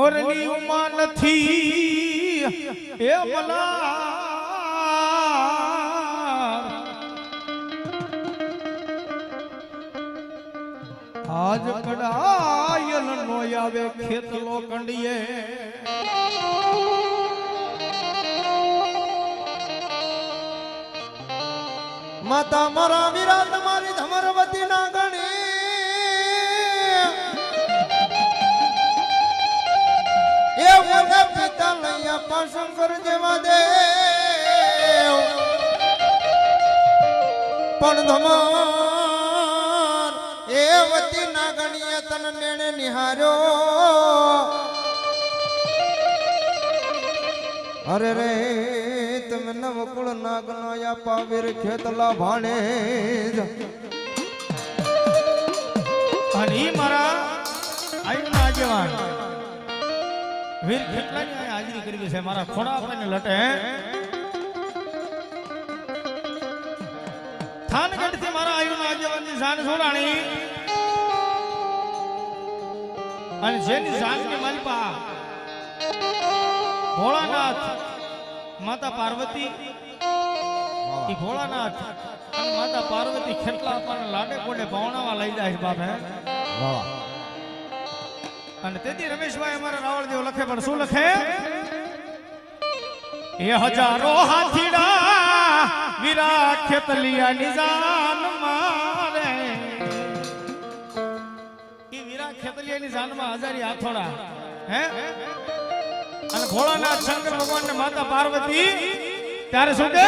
મોરની ઉમા નથી એ મલા આજ કડાયલ નો આવે ખેતલો કંડીએ માતા મારા વીરા તમારી ધમરવતી ના ગણી એ મોટા પિતા લૈયા પાશંકર જેવા દે પણ ધમર એ વતી ના ગણીએ તન નેણે નિહાર્યો અરે રે તમે નવકુળ નાગનો યા વીર ખેતલા ભાણે અને મારા આયુના આગેવાન વીર ખેતલાની હાજરી કરવી છે મારા ખોડા આપણને લટે થાનગઢ થી મારા આયુના આગેવાનની જાન છોડાણી અને જેની જાનની માલપા ભોળાનાથ માતા પાર્વતી ઈ ભોળાનાથ અને માતા પાર્વતી ખેતલા આપણને લાડે કોડે ભાવણાવા લઈ જાય છે બાપ હે અને તેથી રમેશભાઈ અમારા રાવળદેવ લખે પણ શું લખે એ હજારો હાથીડા વીરા ખેતલિયા નિજાન મારે ઈ વીરા ખેતલિયાની જાનમાં હજારી હાથોડા હે અને ભોળાનાથ શંકર ભગવાન ને માતા પાર્વતી ત્યારે શું કે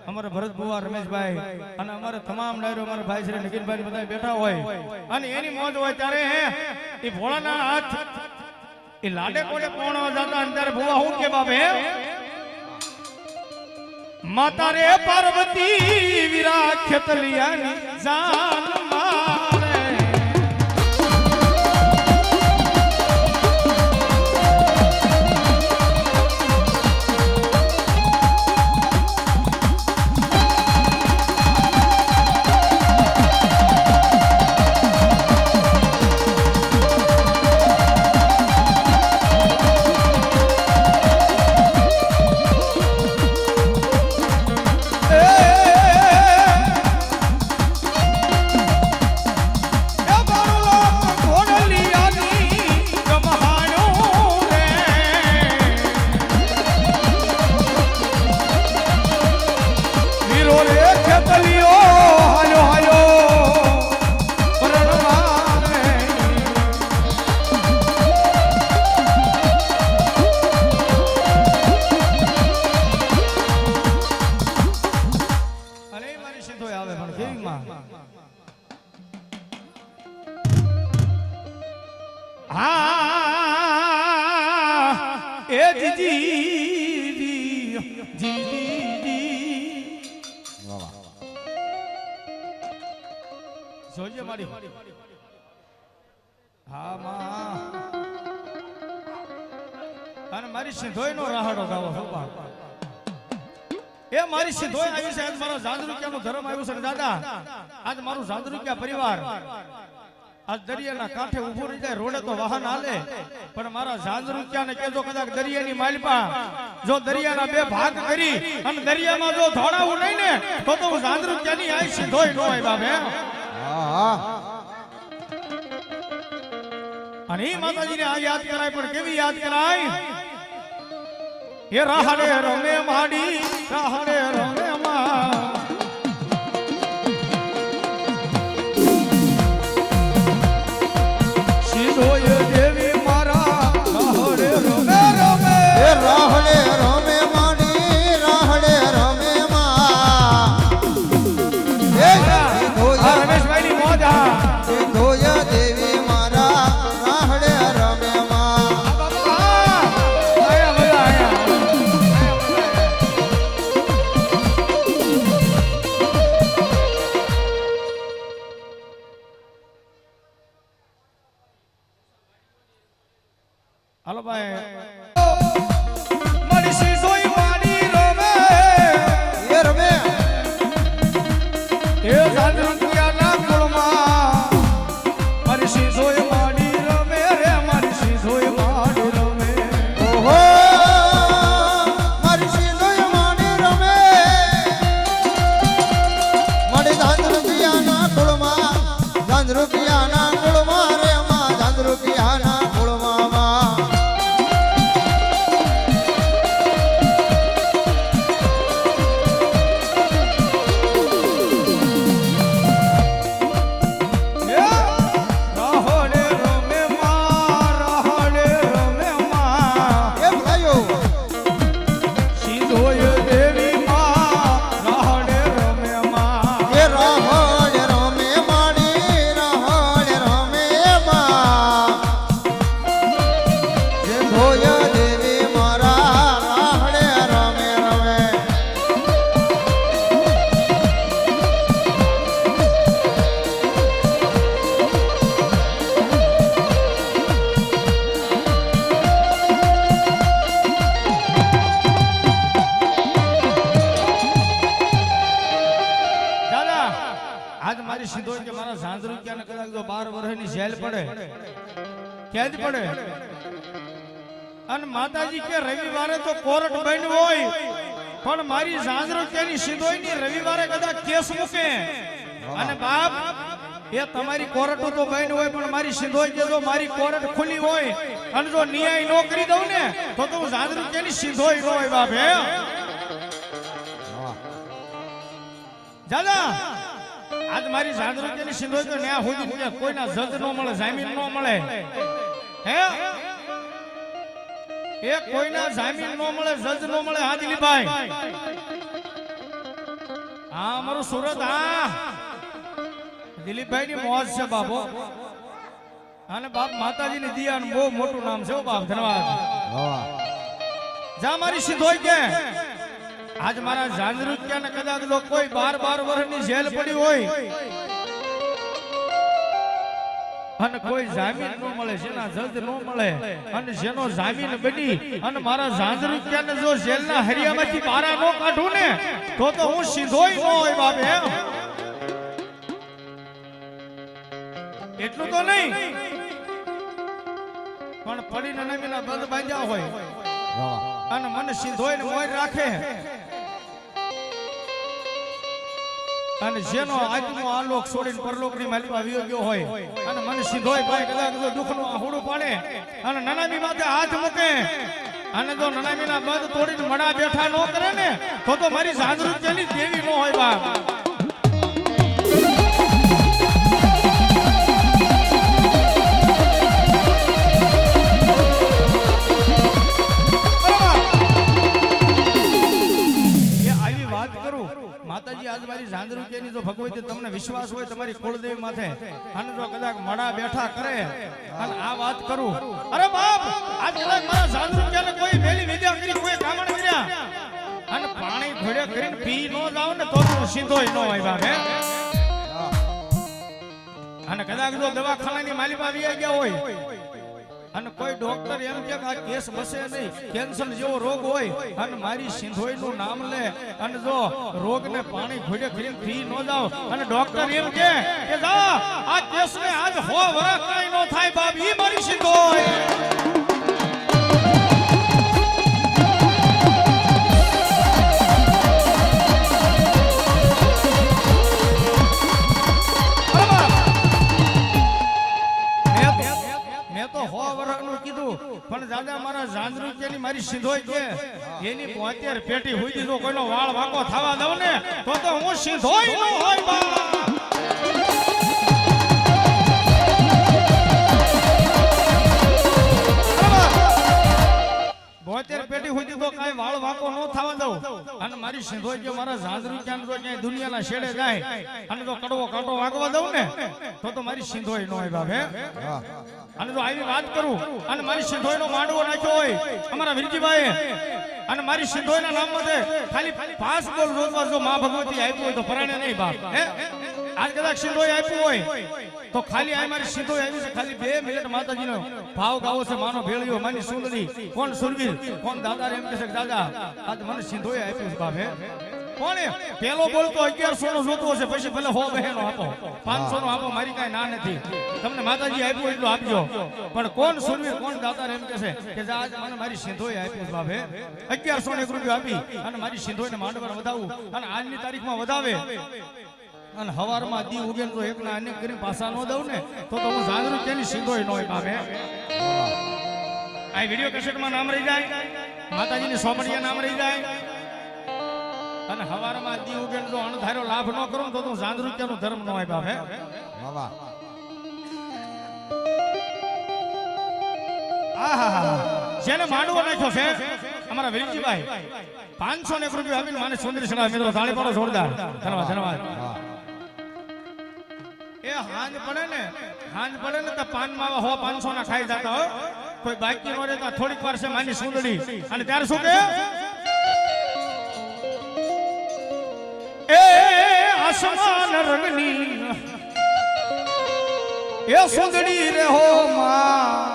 અમારે ભરત બુવા રમેશભાઈ અને અમારે તમામ ડાયરો અમારા ભાઈ શ્રી નિકિનભાઈ બધા બેઠા હોય અને એની મોજ હોય ત્યારે એ ભોળાના હાથ એ લાડે કોડે કોણ જતા અને ત્યારે બુવા હું કે બાપ હે માતા રે પાર્વતી વીરા ખેતલિયાની જાન મારે જોજે મારી હા માં અને મારી સિંધોઈ નો રાહડો ગાવો સોપા એ મારી સિદ્ધોય આવી છે આજ મારો જાંજરૂકિયાનો ધર્મ આવ્યું છે દાદા આજ મારું જાંજરૂકિયા પરિવાર આજ દરિયાના કાંઠે ઊભું રહી જાય રોડે તો વાહન હાલે પણ મારા જાંજરૂકિયાને કેજો કદાચ દરિયાની માલપા જો દરિયાના બે ભાગ કરી અને દરિયામાં જો ધોડાવું નહીં ને તો હું જાંજરૂકિયાની આઈ સિદ્ધોય નો હોય બાપ હે અને એ માતાજીને આ યાદ કરાય પણ કેવી યાદ કરાય એ રાહડે રમે માડી રાહડે રમે માં સિદ્ધોય દેવી મારા રાહડે રમે રમે એ રાહડે રમે માડી રાહડે રમે માં એ સિદ્ધોય રમેશભાઈની મોજ હા સિદ્ધોય દેવી મારા રાહડે રમે માં હાલો ભાઈ મારી સિદ્ધોય માડી રમે એ રમે એ જાંજરૂકિયાના કુળમાં મારી સિદ્ધોય માડી રમે રે મારી સિદ્ધોય માડી રમે ઓહો મારી સિદ્ધોય માડી રમે મારી જાંજરૂકિયાના કુળમાં જાંજરૂકિયાના કુળમાં રે માં જાંજરૂકિયાના કુળમાં માં રાહડે રમે માં રાહડે રમે માં એ ભલાયો સિદ્ધોય દેવી માં રાહડે રમે માં એ રાહડે રમે માડી રાહડે રમે માં સિદ્ધોય દેવી મારા રાહડે રમે રમે દાદા આજ મારી સિદ્ધોય કે મારા જાંજરૂકિયાને કદાચ જો 12 વર્ષની જેલ પડે કેદ પડે અને માતાજી કે રવિવારે તો કોર્ટ બંધ હોય પણ મારી જાંજરૂકિયાની સિદ્ધોયની રવિવારે કદાચ કેસ મૂકે અને બાપ એ તમારી કોર્ટ તો બંધ હોય પણ મારી સિદ્ધોય કે જો મારી કોર્ટ ખુલી હોય અને જો ન્યાય નો કરી દઉં ને તો હું જાંજરૂકિયાની સિદ્ધોય નો હોય બાપ હે દાદા આજ મારી જાંજરૂકિયાની સિદ્ધોય તો ન્યા હોદી પૂજા કોઈના જજ નો મળે જામીન નો મળે હે એ કોઈના જામીન નો મળે જજ નો મળે હા દિલીપભાઈ હા અમારું સુરત હા દિલીપભાઈ ની મોજ છે બાપો અને બાપ માતાજીની દિયાનું બહુ મોટું નામ છે બાપ ધન્યવાદ જા મારી સિદ્ધોય કે આજ મારા જાંજરૂકિયાને કદાચ જો કોઈ 12 વર્ષની જેલ પડી હોય અને કોઈ જામીન નો મળે જેના જજ નો મળે અને જેનો જામીન બની અને મારા જાંજરૂકિયાને જો જેલના હરિયામાંથી બહાર નો કાઢું ને તો હું સિદ્ધોય નો હોય બાપ એમ એટલું તો નહીં પણ પડીને નમીના બંધ બાંધ્યા હોય અને મને સિદ્ધોય ને મોય રાખે અને જેનો આત્મો આલોક છોડીને પરલોકની માલિકા વિયો ગયો હોય અને મને સિદ્ધોય ભાઈ કદાચ જો દુઃખનું આહુડું પાડે અને નનામી માથે હાથ મૂકે અને જો નનામીના બંધ તોડીને મડા બેઠા ન કરે ને તો મારી જાંજરૂકિયાની દેવી ન હોય બાપ માતાજી આજ મારી જાંજરૂકિયાની જો ભગવતી તમને વિશ્વાસ હોય તમારી કુળદેવી માથે અને જો કદાચ મડા બેઠા કરે અને આ વાત કરું અરે બાપ આજ કદાચ મારા જાંજરૂકિયાને કોઈ મેલી વિદ્યા કરી કોઈ કામણ કર્યા અને પાણી ઘોડે કરીને પી નો જાવ ને તો સિદ્ધોય નો હોય બાપ હે અને કદાચ જો દવાખાનાની માલિકા આવી ગયા હોય અને કોઈ ડોક્ટર એમ કે આ કેસ બસે નહીં, કેન્સર જેવો રોગ હોય અને મારી સિંધોઈનું નામ લે અને જો રોગને પાણી ઘોડે ઘડીને પી ન જાવ અને ડોક્ટર એમ કે જા આ કેસને આજ હો વરસ કાઈ ન થાય બાપ, ઈ મારી સિંધોઈ. પણ દાદા મારા જાંજરૂચિયાની મારી સિંધોઈ કે એની 72 પેટી હોય દીધો કોઈનો વાળ વાકો થવા દઉં ને તો હું સિંધોઈ નો હોય બા. 72 પેટી હોય દીધો કાઈ વાળ વાકો ન થવા દઉં અને મારી સિંધોઈ કે મારા જાંજરૂચિયાને જો ક્યાંય દુનિયાના છેડે જાય અને જો કડવો કાંટો વાગવા દઉં ને તો મારી સિંધોઈ નો હોય બાપ. હે અને જો આવી વાત કરું અને મારી સિંધોઈનો માંડવો નાખ્યો હોય અમારા વીરજીભાઈ અને મારી સિંધોઈના નામમાં ખાલી 5 બોલ રોજવા જો માં ભગવતી આપ્યું હોય તો પરાણે નહીં બાપ. હે આજ કદાચ સિંધોઈ આપ્યું હોય તો ખાલી આ મારી સિંધોઈ આવી છે, ખાલી 2 મિનિટ માતાજીનો ભાવ ગાવો છે, માનો ભેળિયો માની સુંદરી કોણ સુરવીર કોણ દાદા એમ કહે છે દાદા આજ મને સિંધોઈ આપ્યું છે બાપ. હે કોણે પેલો બોલતો 1100 નો જોતો હશે, પછી ભલે 100 બહેનો આપો 500 નો આપો, મારી કાઈ ના નથી, તમને માતાજી આપ્યું એટલું આપજો, પણ કોણ સુરવીર કોણ દાતા એમ કહે છે કે આજ મને મારી સિંધોઈ આપ્યું બાપ. હે 1101 રૂપિયા આપી અને મારી સિંધોઈને માંડવર વધાવું અને આજની તારીખમાં વધાવે અને હવારમાં દી ઉગે તો એકના અનેક કરી પાસા ન દઉં ને તો હું જાંજરૂચિયાની સિંધોઈ ન હોય બાપ. આ વિડિયો કેસેટમાં નામ રહી જાય, માતાજીની સોમણિયા નામ રહી જાય અને હવારમાં દી ઉગે જો અણધાર્યો લાભ ન કરું તો તું જાંજરૂચિયાનો ધર્મ ન હોય બાપ. હે જેને માંડવો નાખ્યો છે અમારા વીરજીભાઈ 501 રૂપિયા આપીને મને સુંદરી સડા મિત્રો તાળી પાડો જોરદાર. ધન્યવાદ ધન્યવાદ. એ હાંજ પડે ને તો પાન માવા હો 500 ના ખાઈ જતા હો, કોઈ બાકી ન રહેતા થોડીક વાર છે માની સુંદરી અને ત્યારે શું કે એ આસમાન રંગની એ સુંદરી રે હો માં,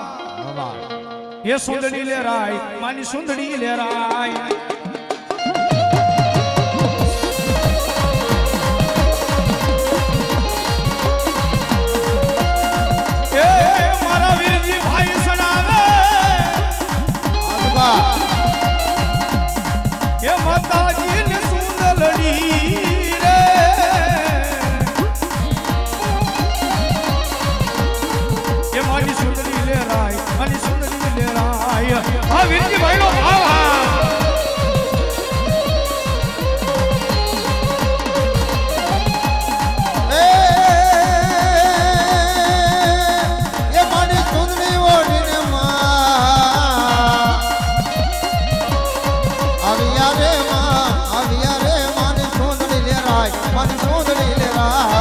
એ સુંદરી લે રાય માની સુંદરી લે રાય. એ મારા વીરજી ભાઈ સડાવે એ માતાજી ને સુંદરડી રે એ મારી સુંદરી લે રાય મારી સુંદરી લે રાય. હા વીરજી ભાઈ નો ભાવ. એ મારી સુંદરી ઓઢીને માં આવ્યા રે મારી સુંદરી લેરાય મારી સુંદરી લેરાય.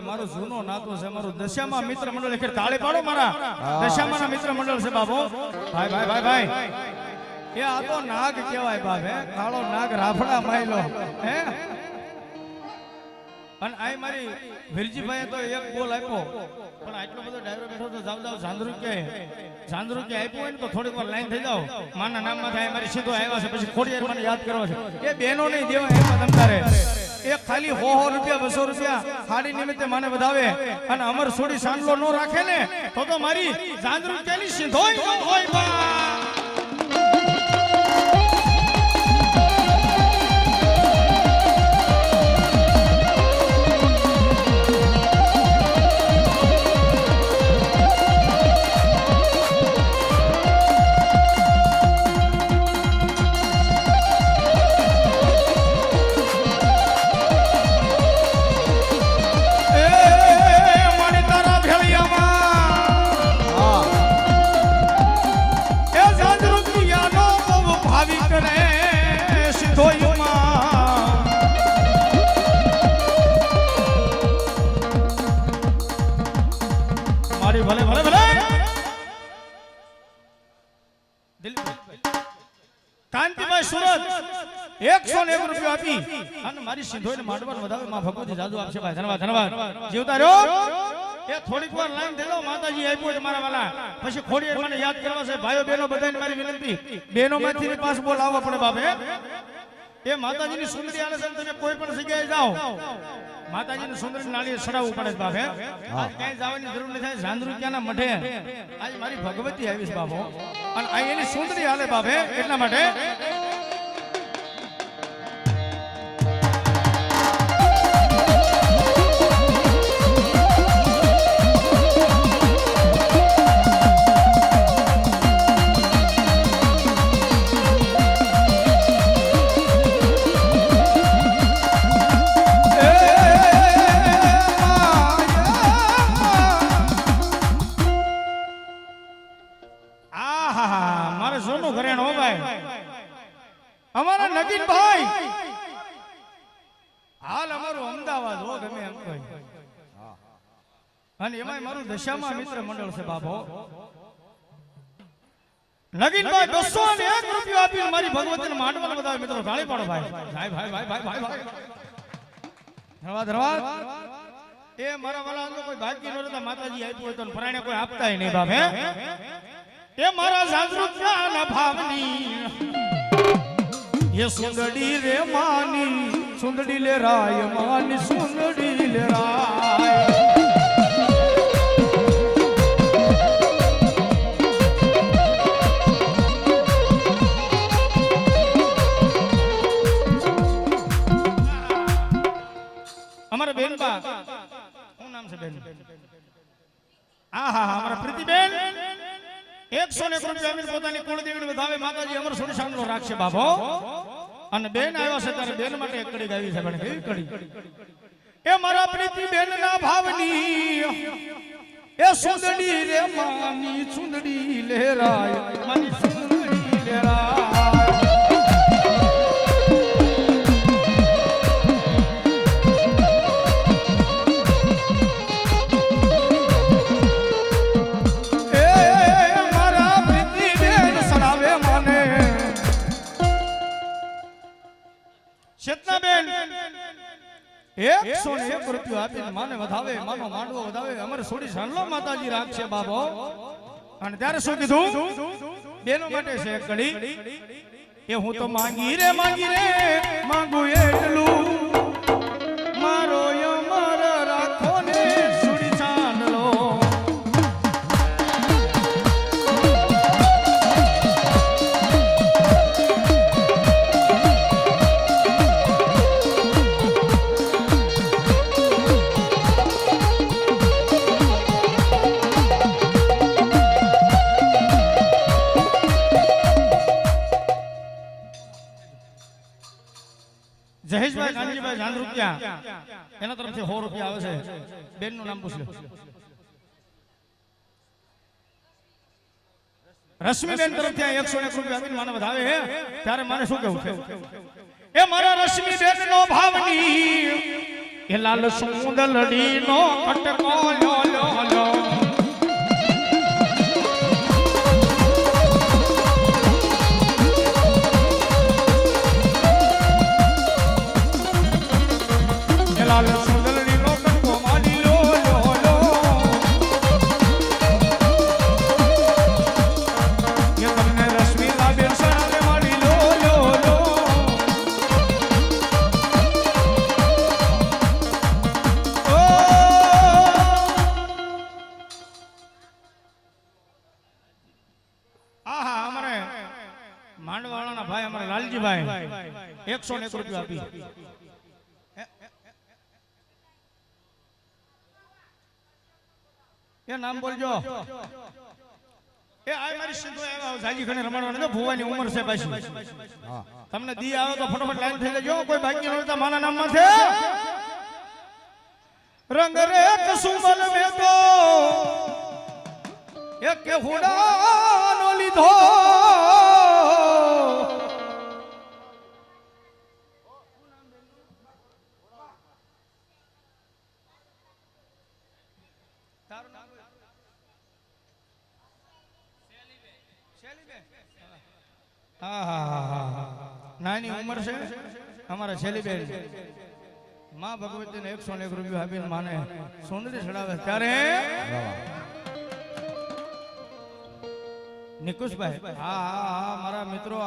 મારો જૂનો નાતો છે, મારો દશામાં મિત્ર મંડળ એટલે તાળી પાડો મારા દશામાં મિત્ર મંડળ છે બાબો. ભાઈ ભાઈ ભાઈ ભાઈ એ આ તો નાગ કહેવાય બાપ. હે કાળો નાગ રાફડા માયલો. હે અને આ મારી વીરજીભાઈએ તો એક બોલ આપ્યો પણ આટલો બધો ડાયરો બેઠો તો જાવ જાંજરૂચિયા આપ્યો હોય ને તો થોડીક વાર લાઈન થઈ જાવ માના નામમાં થાય મારી સીધો આવ્યા છે પછી ખોડિયાર મને યાદ કરવા છે એ બહેનો નહીં દેવા એમાં તમતારે એક ખાલી 100 રૂપિયા 200 રૂપિયા હાડી નિમિત્તે મને વધાવે અને અમર છોડી સાંડલો નો રાખે ને તો મારી જાંજરૂચિયાની સિંધોઈ ન હોય બા. ભલે ભલે ભલે કાંતિભાઈ સુરત 101 રૂપિયા આપી અને મારી સિંધોઈને માંડવાનું વધાવે માં ભગવતી જાદુ આપશે ભાઈ. ધન્યવાદ ધન્યવાદ. જીવતા રહ્યો. એ થોડીક વાર લાઈન થઈ જાઓ. માતાજી આપ્યો છે મારા વાલા. પછી ખોડિયાર મને યાદ કરવા છે. ભાઈઓ બહેનો બધાને મારી વિનંતી, બહેનો માંથી પાસ બોલ આવવા પડે બાપે. એ માતાજીની સુંદરી આલે છે, તમે કોઈ પણ જગ્યાએ જાઓ માતાજીની સુંદરી નાળીએ ચડાવવું પડે છે બાપે. આજ ક્યાંય જવાની જરૂર નથી. ઝાંઝરુકિયાના મઠે આજ મારી ભગવતી આવી છે બાપો, અને આ એની સુંદરી હાલે બાપે. એટલા માટે અમારા નગીનભાઈ હાલ અમારું અમદાવાદ હો ગમે એમ કોઈ, અને એમાં મારું દશામાં મિત્ર મંડળ છે બાપો. નગીનભાઈ 201 રૂપિયા આપીને મારી ભગવતીને માંડવાને બતાવે. મિત્રો ગાળી પાડો ભાઈ. ભાઈ ભાઈ ભાઈ ભાઈ ભાઈ ભાઈ. ધન્યવાદ ધન્યવાદ. એ મારા વાલા કોઈ ભાગ્ય નો રહેતા માતાજી આપ્યું હોય તો પરાણે કોઈ આપતા નહીં બાપ. હે એ મારા જાગૃતના ભાવની ये सुंदड़ी रे मानी सुंदड़ी ले राय मानी सुंदड़ी ले राय. हमारे बहन बा શું નામ છે બેન? આહા અમારા પ્રીતિબેન 101 રૂપિયા આપીને પોતાની કુળદેવીને વધાવે. માતાજી અમર સુરસાનનો રાખશે બાપો. અને બેન આવ્યા છે ત્યારે બેન માટે એક કડી ગાવી છે. પણ કેવી કડી? એ મારા પ્રીતિ બેન ના ભાવની એ સુંદડી રે માની સુંદડી લહેરાય માની સુંદડી લહેરાય. ચેતનાબેન 101 રૂપિયા આપીને માને વધાવે, માનો માંડવો વધાવે. અમારે સોડી સાંડલો માતાજી રાખશે બાબો. અને ત્યારે શું કીધું? બેનો માટે છે એક કડી. એ હું તો માંગી રે માંગુ એટલું મારો અમર રાખો ને સોડી સાંડલો. જયેશભાઈ કાનજીભાઈ ઝાંઝરુકિયા એના તરફથી 100 રૂપિયા આવે છે. બેન નું નામ પૂછ લો. રશ્મિબેન તરફથી 101 રૂપિયા આપીને માને વધાવે. ત્યારે મારે શું કહેવું છે? એ મારા રશ્મિબેન નો ભાવની એ લાલ સુંદરડી નો કટકો લો લો લો. લાલ સુંદરડી નો કટકો મારી લો લો લો. એ તમને રશ્મિ લાબેન સરાને મારી લો લો લો. આહા અમારે માંડવાળાના ભાઈ અમારા લાલજીભાઈ 101 રૂપિયા આપી. એ નામ બોલજો. એ આ મારી સિંધુ આવ્યા જાજી ખણે રમાડવાનો છે. ભુવાની ઉંમર છે પાછી. તમને દી આવે તો ફટાફટ લાઈન થઈ જજો. કોઈ બાકી ન હોય તો મારા નામમાં છે. રંગ રે કસુમલ મે તો એક હુડાનો લીધો. નાની ઉંમર છે અમારા છેલ્લીબેન માં ભગવતીને 101 રૂપિયા આપીને માને સોનરી ચડાવે ત્યારે નિકુશભાઈ મારા મિત્રો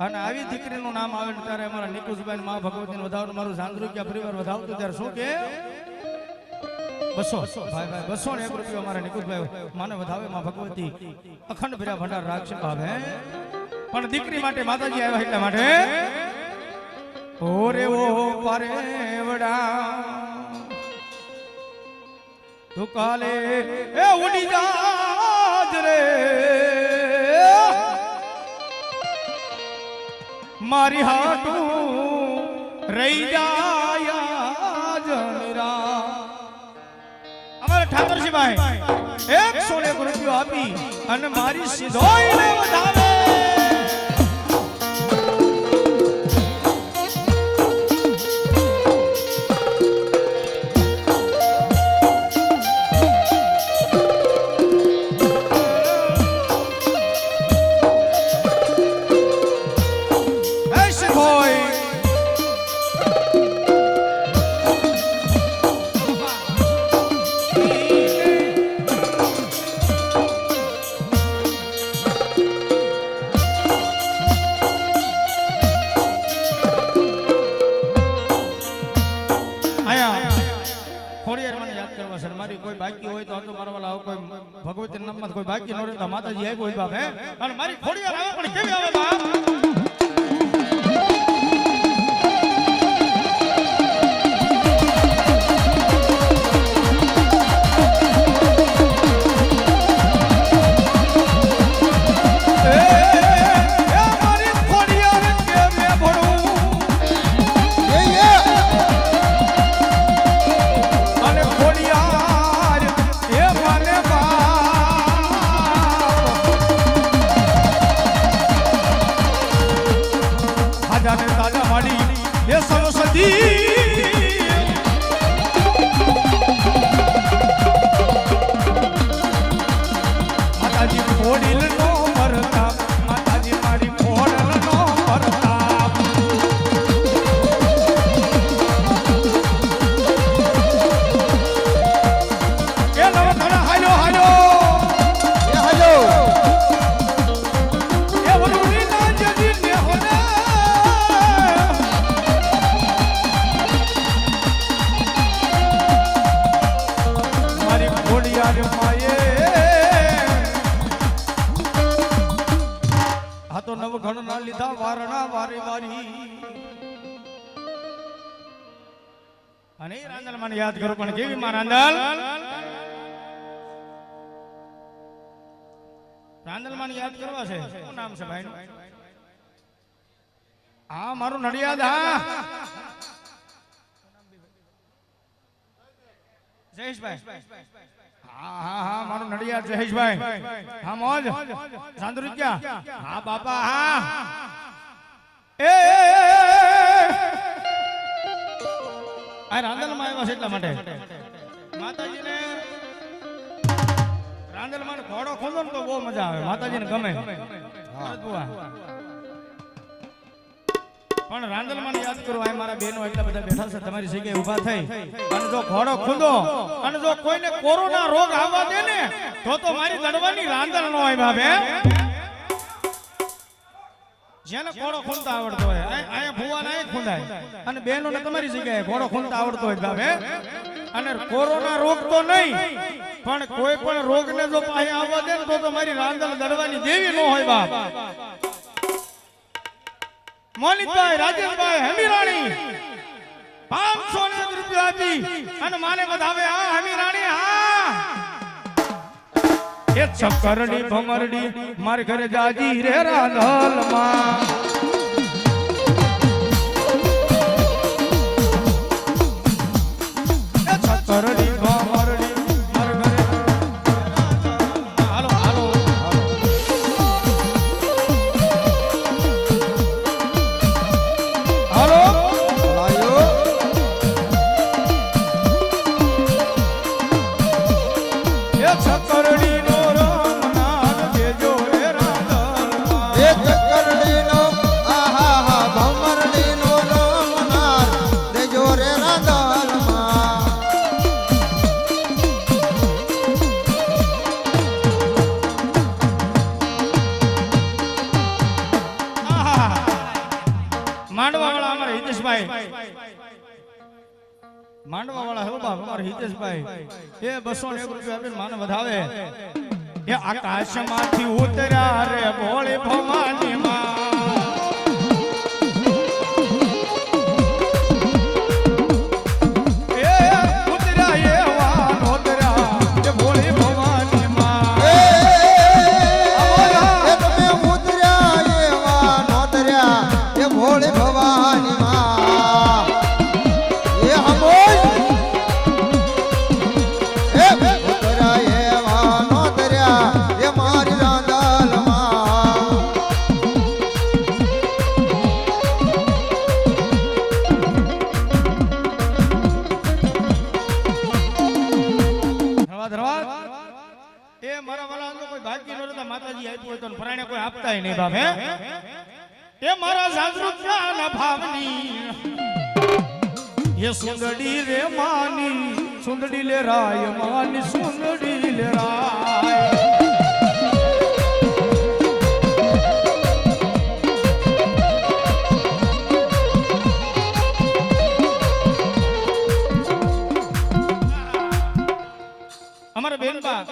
અને આવી દીકરીનું નામ આવે ત્યારે અમારા નિકુશભાઈ માં ભગવતીને વધાવવાનું મારું સાંદ્રુક્યા પરિવાર વધાવતું ત્યારે શું કે 200 ભાઈ 201 રૂપિયા અમારા નિકુશભાઈ માને વધાવે માં ભગવતી અખંડ ભર્યા ભંડાર રાખશે ભાવે પણ દીકરી માટે માતાજી આવ્યા એટલા માટે ઓરે ઓ પારેવડા તું કાલે એ ઉડી જાજ રે મારી હાટું રહી જાયા જનરા અમારા ઠાકરજીભાઈ 101 રૂપિયા આપી અને મારી સીધોઈને વધાવે કોઈ બાકી હોય તો મારા વાલા કોઈ ભગવતી નામમાં કોઈ બાકી ન રહે તો માતાજી આવી કોઈ બાપ હે અને મારી ખોડિયાર આવે પણ કેવી આવે બાપ અને રાંદલ મને યાદ કરો પણ કેવી માં રાંદલ મને યાદ કરવા છે શું નામ છે ભાઈ મારું નડિયાદ જયેશભાઈ મારું નડિયાદ જયેશભાઈ મોજ સાંદરુક્યા બાપા રાંદલમાં આવ્યા છે એટલા માટે માતાજીને રાંદલમાં ઘોડો ખોલો ને તો બહુ મજા આવે માતાજીને ગમે પણ રાંદલમાં યાદ કરો આ મારા બહેનો એટલા બધા બેઠા છે તમારી જગ્યાએ ઊભા થઈ અને જો ઘોડો ખુંદો અને જો કોઈને કોરોના રોગ આવવા દે ને તો મારી દડવાની રાંદલ નો હોય બાપે જેને ઘોડો ખૂંદતા આવડતો હોય અહીંયા ભુવાને અહીં ખૂંદાય અને બહેનોને તમારી જગ્યાએ ઘોડો ખૂંદતા આવડતો હોય બાપે અને કોરોના રોગ તો નહીં પણ કોઈ પણ રોગને જો પાસે આવવા દે ને તો મારી રાંદલ દડવાની દેવી ન હોય બાપ મોનિતભાઈ રાજેશભાઈ હમીરાણી 500 રૂપિયા આપી અને માને વધાવે હમીરાણી એ ચક્કરડી ભમરડી માર ઘરે જાજી રે રાંદલ માં એ ચક્કરડી ભમરડી માર ઘરે હાલો હાલો હાલો આયો એ ચક્કરડી માંડવા વાળા હે બાપ અમારા હિતેશભાઈ એ 201 રૂપિયા આપીને માને વધાવે એ આકાશમાંથી ઉતર્યા રે ભોળી ભવાની માં માતાજી આપ્યું હોય તો ફરાણે કોઈ આપતાય નહીં બાપ હે એ મારા જાગૃતના ભાવની એ સુંદડી રે માની સુંદડી લે રાય માની સુંદડી લે રાય અમારા બેન બા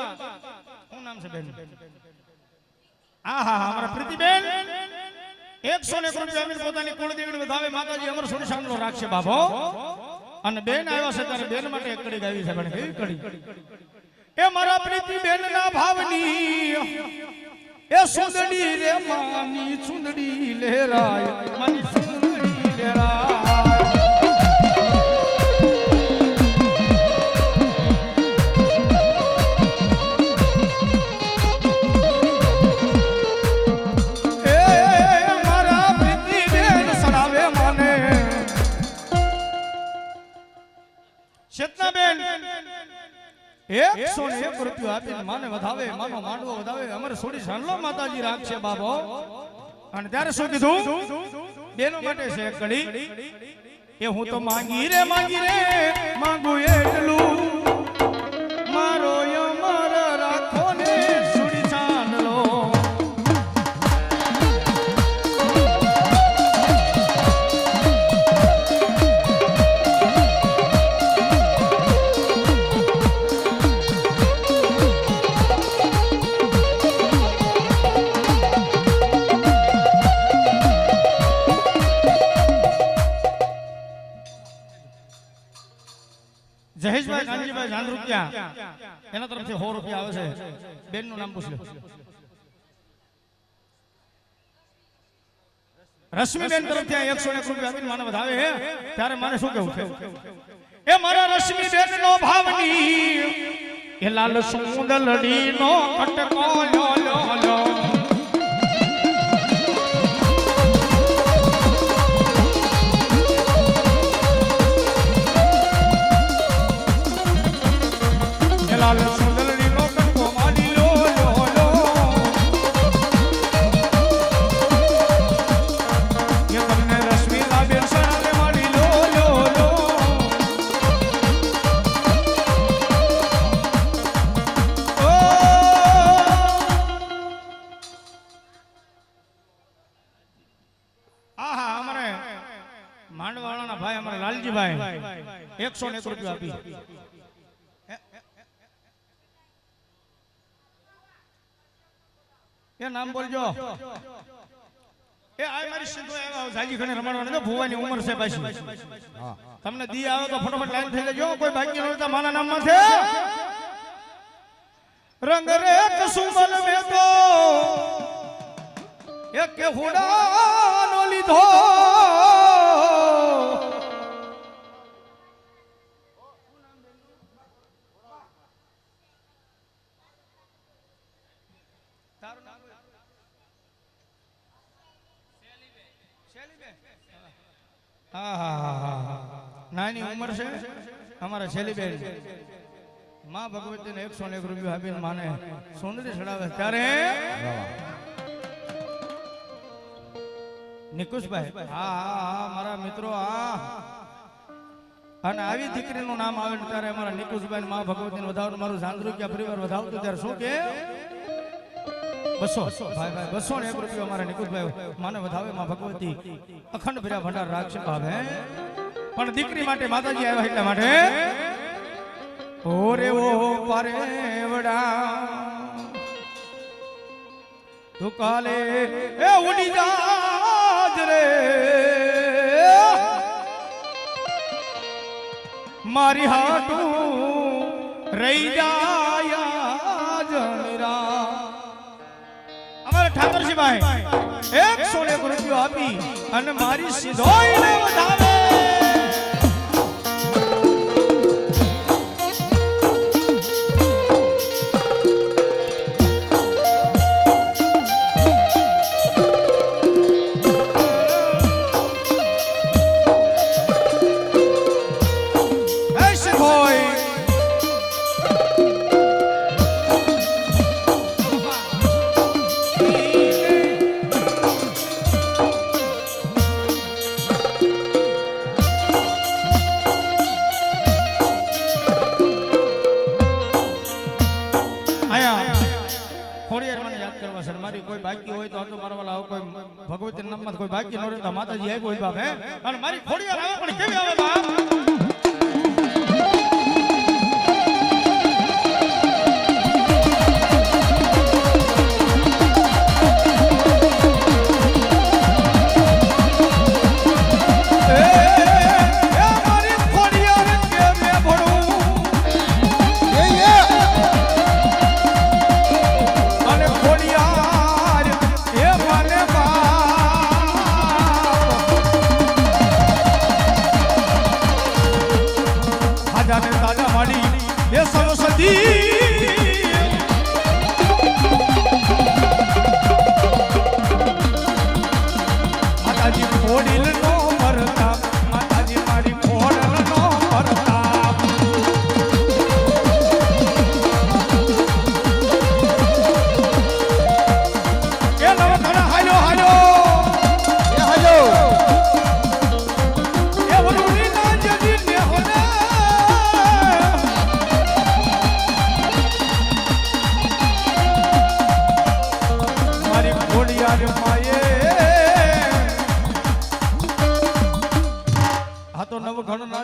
શું નામ છે બેન અમારા પ્રીતિબેન 101 રૂપિયા આપીને પોતાની કુળદેવીને વધાવે માતાજી અમર સુરસામનો રાખશે બાપો અને બેન આવ્યા છે ત્યારે બેન માટે એક કડી ગાવી છે પણ કેવી કડી એ મારા પ્રીતિબેન ના ભાવની એ સુંદડી રે માની સુંદડી લહેરાય માની સુંદડી લહેરાય શેતનાબેન 101 રૂપિયા આપીને માને વધાવે માનો માંડવો વધાવે અમારે સોડી સાંડલો માતાજી રાખશે બાબો અને ત્યારે શું કીધું બેનો માટે છે એક ઘડી એ હું તો માંગી રે માંગુ એટલું મારો અમર રાખો ને સોડી સાંડલો જહેશભાઈ કાનજીભાઈ જાન રૂપિયા એના તરફથી 100 રૂપિયા આવે છે બેન નું નામ પૂછ લો રશ્મિબેન તરફથી 101 રૂપિયા આપીને માને વધાવે હે ત્યારે માને શું કહેવું છે એ મારા રશ્મિબેન નો ભાવની એ લાલ સુંદલડી નો કટકો લો લો લો લાલ સુંદરડી નો કટકો માડી લો લો લો એ તમને રશ્મિ લાબેન સરાને માડી લો લો લો ઓ આહા અમારે માંડવાળાના ભાઈ અમારે લાલજીભાઈ 101 રૂપિયા આપી એ નામ બોલજો એ આ મારી સીધો આવ્યા જાજી ઘણે રમાડવાનો તો ભુવાની ઉંમર છે પાછી તમને દી આવે તો ફટાફટ લાઈન થઈ જજો કોઈ બાકી ન હોય તો મારા નામમાં છે રંગ રે કસુમલ મે તો એક કેહુડાનો લીધો નાની ઉંમર છે અમારા છેલીબેન માં ભગવતીને 101 રૂપિયા આપીને માને સોનરી ચડાવે ત્યારે નિકુશભાઈ મારા મિત્રો અને આવી દીકરીનું નામ આવે ત્યારે અમારા નિકુશભાઈ માં ભગવતીને વધાવવાનું મારું જાંદ્રુકિયા પરિવાર વધાવતું ત્યારે શું કે 201 રૂપિયા અમારા નિકુશભાઈ માને વધાવે માં ભગવતી અખંડ ભર્યા ભંડાર રાખશે ભાવે પણ દીકરી માટે માતાજી આવ્યા એટલા માટે ઓરે ઓ પારેવડા તું કાલે એ ઉડી જાજ રે મારી હાટું રહી જાયા જનરા અમારે ઠાકરજીભાઈ 101 રૂપિયો આપી અને મારી સીધોઈને વધાવે કોઈ બાકી હોય તો આટલો મારવા લાવો કોઈ ભગવતી નામમાં કોઈ બાકી ન રહે તો માતાજી આપ્યો હોય બાપ હે અને મારી ખોડિયાર આવે પણ કેવી આવે બાપ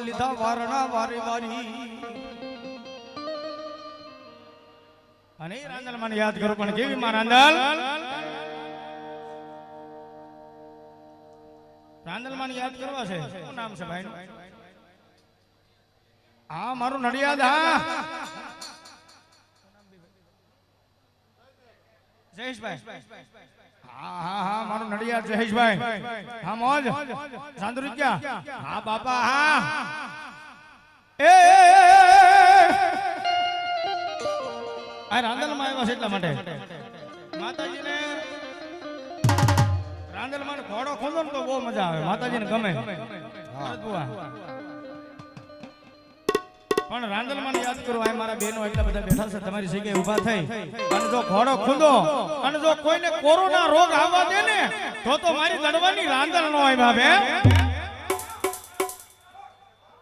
લીધા વારણા વારે વારી અને રાંદલ મને યાદ કરો પણ કેવી માં રાંદલ મને યાદ કરવા છે શું નામ છે ભાઈ નું હા મારું નડિયાદ હા જયેશભાઈ હા મારું નડિયાદ જયેશભાઈ હા મોજ સાંદુરિયા હા બાપા હા એ આ રાંદલમાં આવ્યા છે એટલા માટે માતાજીને રાંદલમાં ઘોડો ખોંદો ને તો બહુ મજા આવે માતાજીને ગમે પણ રાંદલમાં યાદ કરો આ મારા બહેનો એટલા બધા બેઠા છે તમારી જગ્યાએ ઊભા થઈ અને જો ઘોડો ખુંદો અને જો કોઈને કોરોના રોગ આવવા દે ને તો મારી દડવાની રાંદલ નો હોય બાપે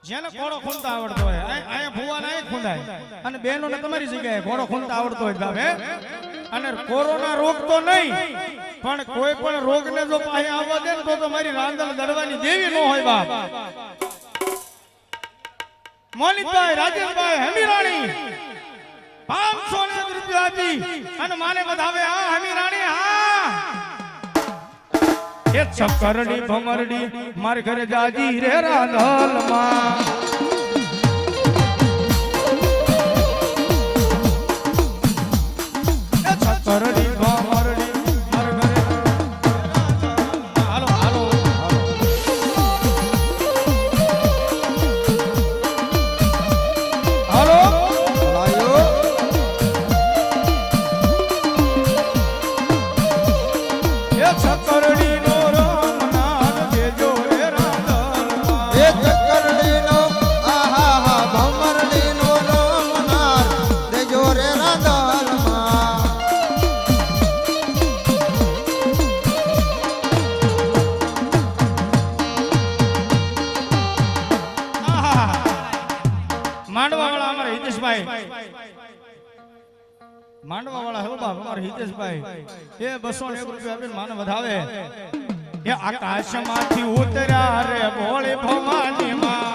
જેને ઘોડો ખૂંદતા આવડતો હોય અહીંયા ભુવા ના ખૂંદાય અને બહેનો ને તમારી જગ્યાએ ઘોડો ખૂંદતા આવડતો હોય બાપે અને કોરોના રોગ તો નહીં પણ કોઈ પણ રોગ ને જો પાસે આવવા દે ને તો મારી રાંદલ દડવાની દેવી નો હોય બાપ મોનિતભાઈ રાજેશભાઈ હમીરાણી 501 રૂપિયા આપી અને માને વધાવે હા હમીરાણી હા એ ચક્કરડી ભમરડી માર ઘરે જાજી રે રાંધલ માં એ ચક્કરડી ભમરડી માર ઘરે હાલો હાલો હાલો આયો એ ચક્કરડી નો રમનાર દેજો રે રાંધલ એ ચક્કરડીનો આહા હા ભમરડીનો રમનાર દેજો રે રાંદલમાં માંડવા વાળા અમારા હિતેશભાઈ માંડવા વાળા હે બાપ અમારા હિતેશભાઈ એ 201 રૂપિયા આપીને માને વધાવે એ આકાશમાંથી ઉતર્યા રે ભોળી ભવાની માં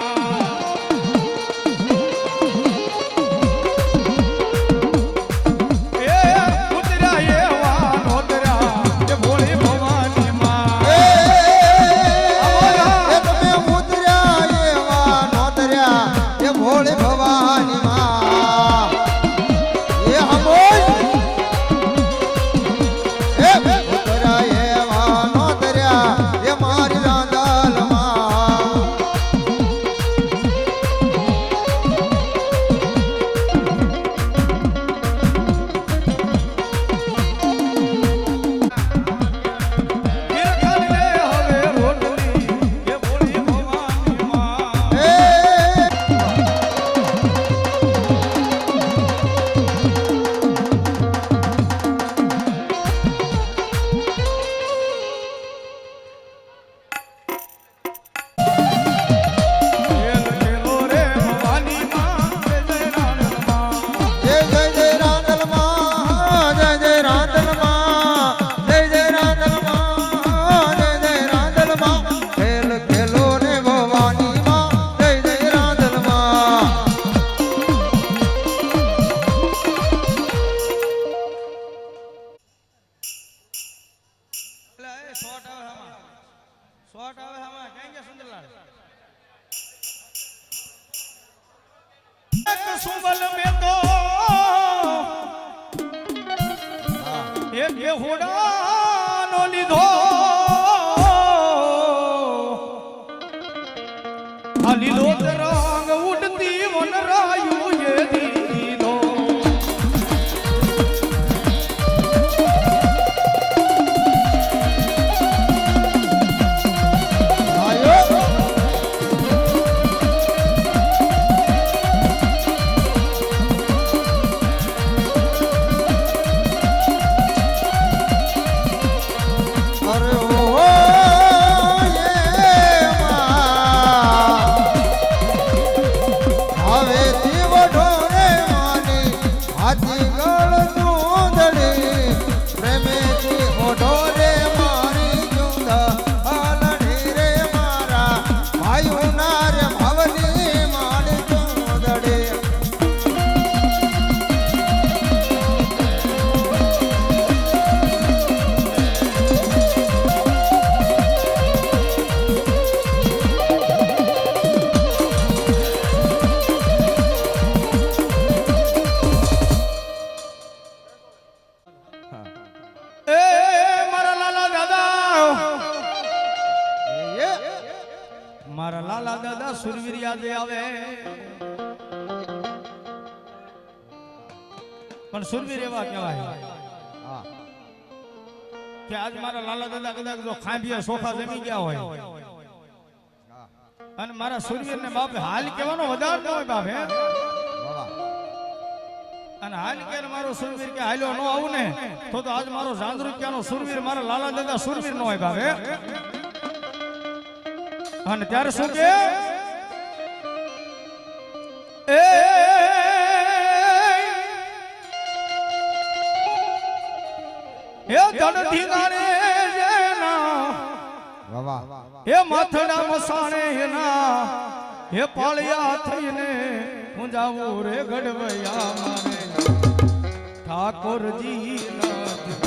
એક બેહુડાનો લીધો આ લીલો રંગ ઉડતી વનરાયું એ દીધો મારા લાલા દાદા સુરવીર યાદ આવે પણ સુરવીર એવા કહેવાય કે આજ મારા લાલા દાદા કદાચ જો ખાંભિયા સોફા જમી ગયા હોય અને મારા સુરવીર ને બાપે હાલ કહેવાનો વધાર ન હોય બાપ હે અને હાલ કે મારો સુરવીર કે હાલ્યો ન આવું ને તો આજ મારો જાંદરુકિયાનો સુરવીર મારા લાલા દાદા સુરવીર ન હોય બાપ હે અને ત્યારે શું કે એ ધડથી ગાણે જેના એ માથડા મસાણે એના એ પાળિયા થઈને હું જાવું રે ગઢવૈયા મારે ઠાકોરજી ના